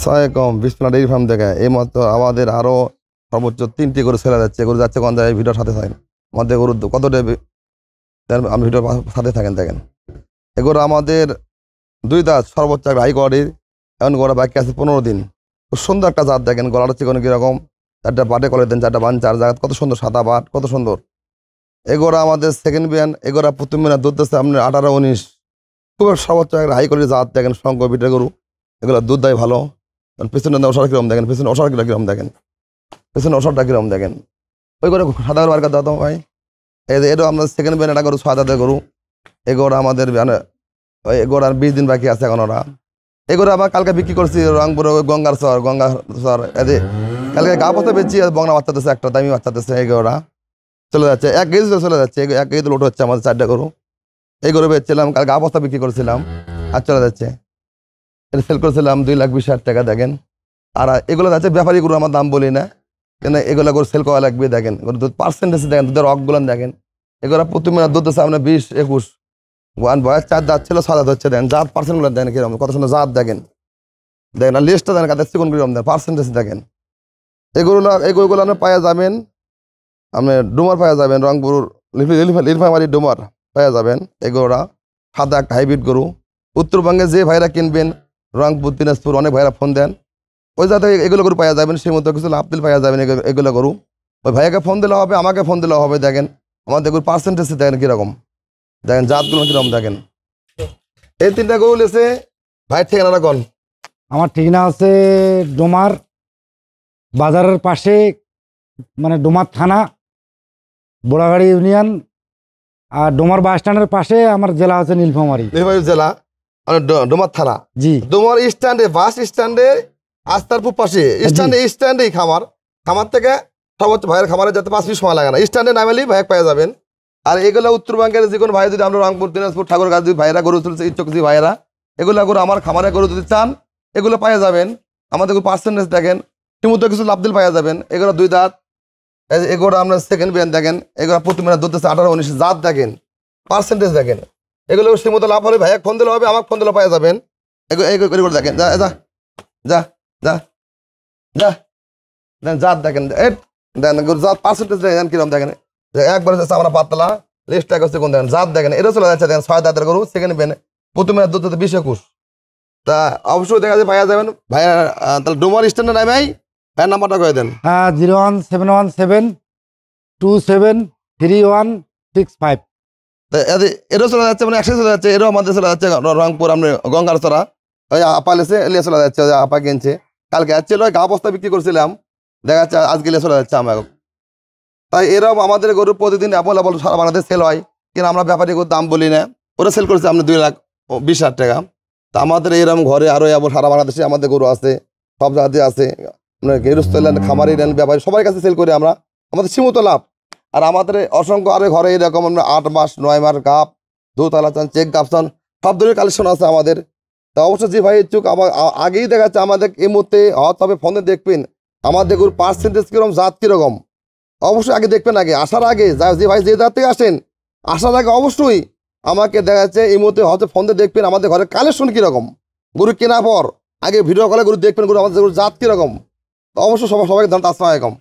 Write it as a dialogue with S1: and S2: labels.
S1: ছয় কম বিসমিল্লাহ dairy farm থেকে এই মাত্র আমাদের আরও সর্বোচ্চ 3টি গরু ছেড়ে যাচ্ছে। গরু যাচ্ছে কোন জায়গায়, ভিডিওর সাথে থাকেন। আমাদের গরু কতটা আমি ভিডিওর সাথে থাকেন দেখেন। এগুলো আমাদের 2 দাঁত, সর্বোচ্চ একটা হাই কোয়ালিটির। এখন গলা বাকি আছে 15 দিন। খুব সুন্দর একটা জাত দেখেন, গলাটা চিকন কীরকম, 4টা বাটে কলে দেন, 4টা বান, 4 জায়গা কত সুন্দর সাদা বাট, কত সুন্দর। এগোরা আমাদের সেকেন্ড বিয়ান। এগোরা প্রথম বিয়ান দুধ দিচ্ছে আপনার 18-19। খুব সর্বোচ্চ একটা হাই কোয়ালিটির জাত দেখেন, শঙ্কর বিটের গরু। এগুলো দুধ দেয় ভালো। পেছনে ওষার কিরম দেখেন, পেছনে ওষার কিরম দেখেন, পেছনে ওষারটা কিরম দেখেন। ওই করে সাদা গরু আর দাদা তো ভাই। এটা আমাদের সেকেন্ড বিয়ান, একটা গরু 6 দাঁতের গরু। এগোরা আমাদের এগোরা 20 দিন বাকি আছে এখন। ওরা এগুলো আবার কালকে বিক্রি করছি রংপুর গঙ্গার সর এদের কালকে গা পথে বেচি, বংলা বাচ্চা দিচ্ছে, একটা দামি বাচ্চা দিচ্ছে। এগুলোরা চলে যাচ্ছে 1 কেজি চলে যাচ্ছে, 1 কেজি লোড হচ্ছে আমাদের 4টা গরু। এই গরু বেচছিলাম, কাল গা বস্তা বিক্রি করেছিলাম, আর চলে যাচ্ছে। এটা সেল করেছিলাম 2,20,000 টাকা দেখেন। আর এগুলো যাচ্ছে ব্যাপারী গরু, আমার দাম বলি না, কেন এগুলো গরু সেল করা লাগবে দেখেন। দুধ পার্সেন্টেজ দেখেন, দুধের রকগুলো দেখেন। এগুলো প্রথমে দুধ দিচ্ছে আপনার 20-21। বয়স 4 দাঁত ছিল, 6 দাঁত হচ্ছে দেখেন। জাত পার্সেন্টগুলো দেখেন কিরকম, কত সুন্দর জাত দেখেন। দেখেন আর লিস্টটা দেখেন, কাদের চিকন কিরকম দেন, পার্সেন্টেজ দেখেন। এই গরুগুলো আপনি পাওয়া যাবেন, আপনি ডুমার পাওয়া যাবেন, রংপুর লিলফামারি ডুমার পাওয়া যাবেন। এই গরুরা সাদা একটা হাইব্রিড গরু। উত্তরবঙ্গে যে ভাইরা কিনবেন, রংপুর, দিনাজপুর, অনেক ভাইরা ফোন দেন, ওই যাতে এগুলো গরু পাওয়া যাবেন। সেই মতো কিছু লাভদিল পাওয়া যাবেন এগুলো গরু। ওই ভাইয়াকে ফোন দিলে হবে, আমাকে ফোন দিলে হবে। দেখেন আমাদের গরুর পার্সেন্টেজ দেখেন কীরকম, দেখেন জাতগুলো কীরকম দেখেন। এই 3টা গরু লেছে ভাই। ঠিকানাটা কোন?
S2: আমার ঠিকানা আছে ডোমার বাজারের পাশে, মানে ডোমার থানা, বোড়াগাড়ি ইউনিয়ন। আর ডোমার বাস স্ট্যান্ডের পাশে আমার জেলা হচ্ছে নীলফামারী
S1: জেলা, ডোমার থানা।
S2: জি,
S1: ডোমার স্ট্যান্ডে, বাস স্ট্যান্ডে, আস্তারপুর পাশে স্ট্যান্ডেই খামার। খামার থেকে সর্বোচ্চ ভাইয়ের খামারে যেতে 5 মিনিট সময় লাগে না। স্ট্যান্ডে নামেলেই ভাইয়া পেয়ে যাবেন। আর এগুলো উত্তরবঙ্গের যে কোনো ভাই, যদি আমরা রংপুর, দিনাজপুর, ঠাকুরগাঁও যদি ভাইয়েরা গরু তুলছে, ইচ্ছুক যে ভাইয়েরা এগুলো গরু আমার খামারে গরু যদি চান, এগুলো পাওয়া যাবেন। আমাদের পার্সেন্টেজ দেখেন, ঠিকমতো কিছু লাভদিল পাওয়া যাবেন। এগুলো 2 দাঁত। এগুলো আমরা সেকেন্ড বিয়ান দেখেন। এগুলো প্রথমে দুধ দিচ্ছে 18-19, জাত দেখেন, পার্সেন্টেজ দেখেন। এগুলো ঠিকমতো লাভ হলে ভাইয়া ফোন দিলে হবে, আমাকে ফোন দিলে পাওয়া যাবেন। এগুলো দেখেন, যা যা যা যা যা দেন, জাত দেখেন, দেন জাত পার্সেন্টেজ দেখেন কিরকম দেখেন। একবার আমরা পাতলা লিস্টটা করছে কোন দেখেন, জাত দেখেন। এটা চলে যাচ্ছে দেখেন 6 দাঁতের গরু, সেকেন্ড বিয়ান, প্রথমে দুধ দিতে 20-21। তা অবশ্যই দেখা যায় পাওয়া যাবেন ভাইয়া। তাহলে ডোমার স্ট্যান্ডে নামে ভাইয়ের নাম্বারটা করে দেন।
S2: 01717273165।
S1: এরও চলে যাচ্ছে, মানে একসাথে চলে যাচ্ছে। এরও আমাদের চলে যাচ্ছে রংপুর, আপনি গঙ্গার চড়া ওই আপা লেসে এলিয়ে চলে যাচ্ছে। ওই আপা কিনছে, কালকে যাচ্ছিল, গা বস্তা বিক্রি করছিলাম, দেখা যাচ্ছে আজকে এলিয়ে চলে যাচ্ছে আমার। তাই এরকম আমাদের গরু প্রতিদিন অ্যাভেলেবল সারা বাংলাদেশ সেল হয়, কিন্তু আমরা ব্যাপারী গরুর দাম বলি না। ওরা সেল করছে আপনি 2,20,000 টাকা। তা আমাদের এরকম ঘরে আরও সারা বাংলাদেশে আমাদের গরু আছে, সব জায়গাতে আছে। আপনার গৃহস্থ নেন, খামারি নেন, ব্যাপারী সবার কাছে সেল করি আমরা, আমাদের সীমিত লাভ। আর আমাদের অসংখ্য আরও ঘরে এরকম আমরা 8 মাস 9 মাস গাপ, দুতলা চান, চেক গাপ চান, সব ধরনের কালেকশন আছে আমাদের। তা অবশ্যই যে ভাই ইচ্ছুক, আমার আগেই দেখা যাচ্ছে আমাদের এই মুহূর্তে তবে ফোনে দেখবেন আমাদের গরুর পার্সেন্টেজ কীরকম, জাত কীরকম, অবশ্যই আগে দেখবেন। আগে আসার আগে যে ভাই যে জাত থেকে আসেন, আসার আগে অবশ্যই আমাকে দেখা যাচ্ছে এই মুহূর্তে হয়তো ফোনে দেখবেন আমাদের ঘরের কালেকশন কীরকম। গরু কেনার পর আগে ভিডিও কলে গরু দেখবেন, গরু আমাদের গরুর জাত কীরকম। তো অবশ্যই সবাইকে ধন্যবাদ। আসসালামু আলাইকুম।